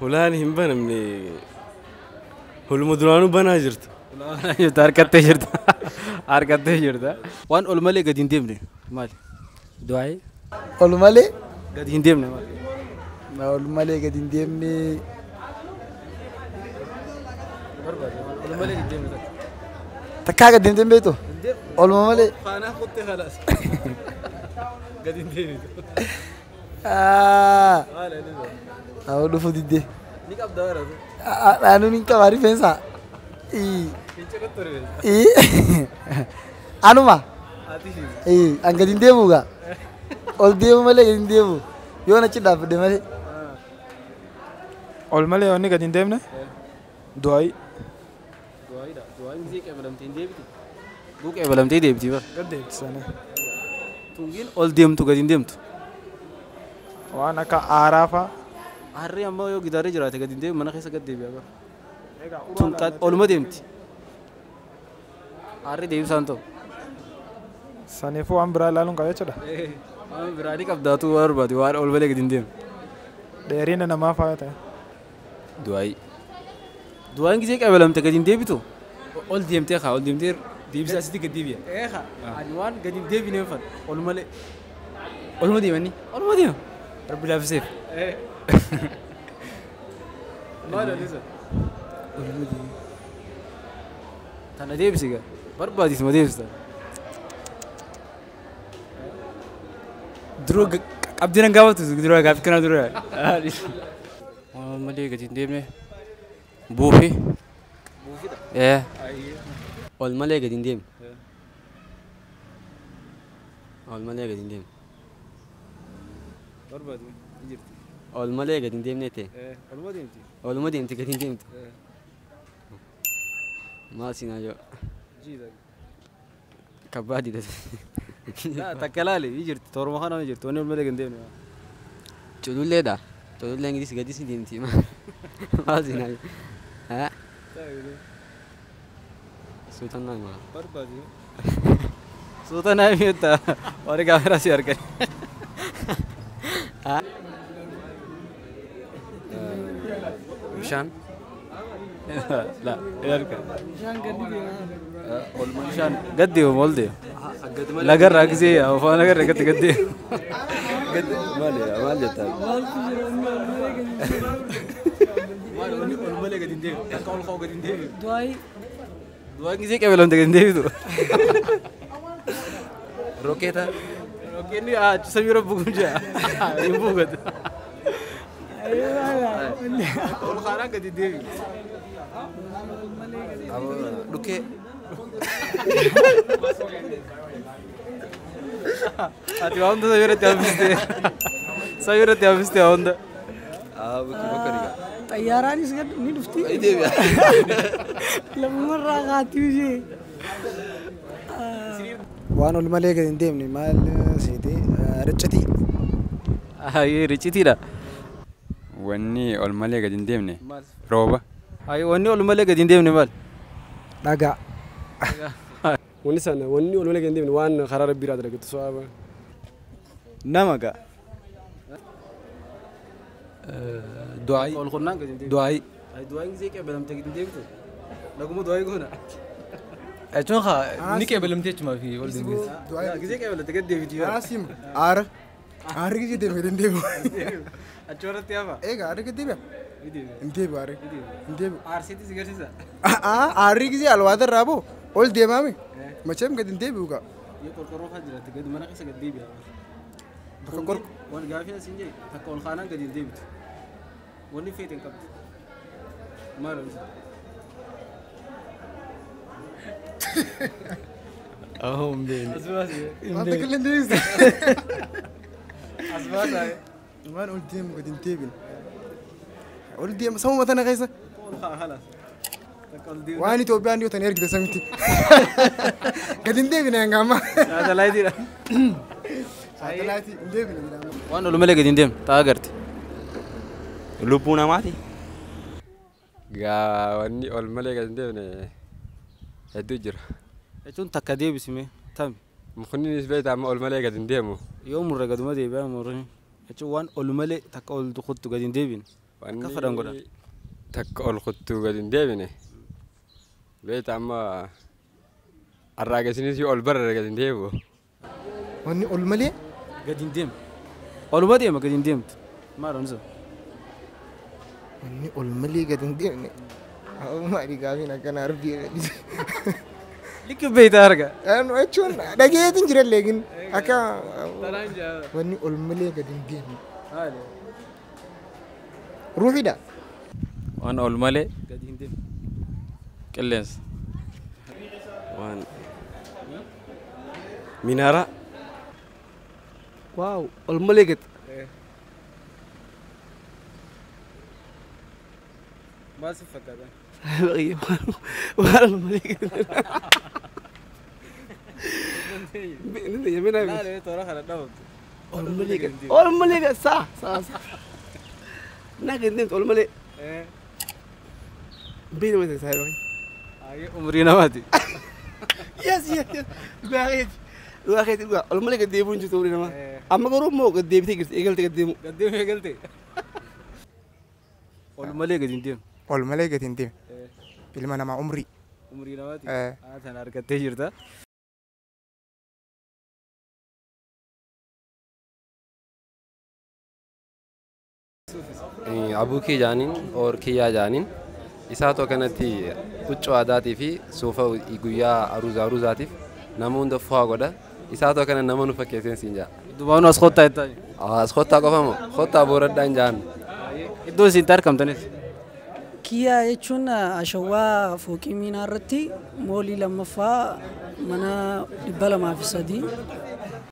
Hulaan hin banamne. Huluma duraanuu banaa jirtu. Harkattee jirta. Harkattee jirta. Waan ol malee gadi hin deemne maali? Du'aayi. ol malee Gadi hin deemne maali? ol malee gadi hin deemne Ol malee gadi deemne. takkaa gadi hin deemne beektu ol malee Faanaa kuttee khalaas. Gadi hin deemne. Maali ani? haa dhufu diddee Ni qabda waratu. dhaanuu ni qaba rifeensa Fincee ture. anuma Ati shi. an gadi hin deemu gaa ol deemu malee gadi hin deemu yoo achi dhaabbadde malee ol malee wanni gadi hin deemne du'aayi Du'aayidha. Du'aayin gisee qeebalamtee hin deebiti. Guu qeebalamtee deebiti bara. gad deebisanii Tungiin ol deemtu gadi hin deemtu. waan akka aaraa fa'a Harri ammoo yoo gitaarri jiraate gadi hin deemu mana keessa gad deebi'a bara. Tun oluma deemti. Harri deebisaan ta'u. saniifuu waan biraa ilaaluun qaba jechuudha Waan biraanii qabdaatu waan barbaade waan ol malee gadi hin deemu. dheerina namaa fa'a ta'e Du'aayi. Du'aayin gisee qeebalamte gadi hin deebitu. Ol deemtee kaa ol deemtee deebisaa sitti gad deebi'a. Eeha. Ani waan gadi hin deebinee fan ol malee. Oluma deemanii. Oluma deema. Rabbi laaffiseef. Maal alisa? Oluma deema. Tana deebisi gaa. Barbaadis ma deebista. Duroo qabdii nan gaafatu duroo gaafi kana duroo. Ol malee gadi hin deemne. Buufi. Buufidha. Ol malee gadi hin deemne. Ol malee gadi hin deemne. Barbaadu jirti. Ol malee gadi hin deemne ta'e. Oluma deemti. Oluma deemte gadi hin deemte. Maal sinaa yoo. Jiidha. Kabbaadidha. Takka laale jirti. Torma kana jirti. Wanni ol malee gadi hin deemne. Cululleedha. Cululleen gidis gadis hin deemti. Maal sinaa yoo. Haa. Suutan naa mala. Barbaadu. Suuta naa himetta. Warri kaameraa si argani. Bishaan. La, erga. Ol bishaan gad deemu ol deemu. Lagarraa gisee afaan agarra gad gad deemu. Maali maal jettaa? Maali ol malee gad hin deemu. Akka ol ka'u gad hin deemu. Du'aayi. Du'aayin gisee qeebalamte gad hin deebitu. Rokeeta. Rokeenni samii rabbu kun jaa. Hin buugatu. Ol kaanaan gad hin deebitu. Dhukkee. Ati waa hunda samii irratti hambistee. Samii irratti hambistee waa hunda. Xayyaaraanis gad ni dhufti. Lafumarraa kaatti ishee. waan ol malee gadi hin deemne maal seete riccitii Ayi riccitiidha. Wanni ol malee gadi hin deemne rooba. Ayi wanni ol malee gadi hin deemne maal? dhagaa wanni sana wanni ol malee gadi hin deemne waan karaa rabbii irraa dalagatu so'aaba Nama gaa. Du'aayi. Ol kunnaan gadi hin deemne. Du'aayi. Ayi du'aayin gisee qeebalamte gadi hin deebitu. Naguma du'aayi goona. Jechuun ni qeebalamtee jechumaa fi ol deemte. Gisee qeebalamte gadi deebiti. Arasim aara aarri gisee deeme gadi hin deemu Achi warratti hafa. eega aarri gadi deebi'a hin deebi'u aarri hin deebi'u Aarsiitti si garsiisa. aarri gisee alwaata irraa boo ol deemaame macheem gadi hin deebi'u gaa Yoo qorqorroo kan jiraate gadi mana keessa gadi deebi'a. bakka qor Waan gaafii asiin jee takka ol kaanaan gadi hin deebitu. Wanni feete hin qabdu. Maal olisa? Ahum beeni. Asbaasi. waan takka illee hin deebista Asbaasa. waan ol deemu gadi hin deebine ol deema samuma tana keessa Ol kaa halas. Takka ol deemu. waan Itoophiyaan dhiyoo tan ergite samitti gadi hin deebine hanga ammaa Saatalaayitiidha. saatalaayitii hin deebine jedhama Waan ol malee gadi hin deemne ta'a agarte. Lubbuu namaati. Gaa wanni ol malee gadi hin deemne hedduu jira. Jechuun takka deebisime tami. Mukunninis beektaa amma ol malee gadi hin deemu. Yoo murre gaduma deebi'a murre. Jechuun waan ol malee takka ol kuttu gadi hin deebine. Kafa dangoda. Takka ol kuttuu gadi hin deebine. Beeta amma arraagasinis ol barra gadi hin deebi'u. Wanni ol malee Gadi hin deemtu. Oluma deema gadi hin deemtu. Maal onsa? wanni ol malee gadi hin deemne. Maali gaafiin akkana arbii gadhiise. Likki beeyta arga. Jechuun dhageetiin jira leegin akka wanni ol malee gadi hin deemne. Ruuxidha. Waan ol malee Gadi hin deemtu. qilleensa. waan minaara waaw ol malee gad Maal si fakkaata? waan ol malee gad mina Laalee toora kana dhaabatu. ol malee gad saa naa gad deemtu ol malee beena mata saa yoo Ayee umrii namaati. yes Waaxeeti dhugaa ol malee gad deebiin jirtu umrii namaa amma garuu immoo gad deebitee jirti eegalte gad deemu Gad deemee galte. Ol malee gadi hin deemtu. Ol malee gadi hin deemne. Ilma namaa umrii. Umrii namaati. Tana argattee jirta. Abuu kee jaaniin or kiyyaa jaaniin isaatoo kanatti huccuu aadaatii fi suufa guyyaa aruuzaatiif nama hunda fu'aa godha. Isaatoo kana nama nu fakkeesseen siin jaa. Dubaanu as kottaa jettaa. As kottaa qofa moo kottaa booradhaan jaan. Iddoo isin argamtanis. Kiyyaa jechuun ashawaa fooqii miinaa irratti moolii lammaffaa mana 203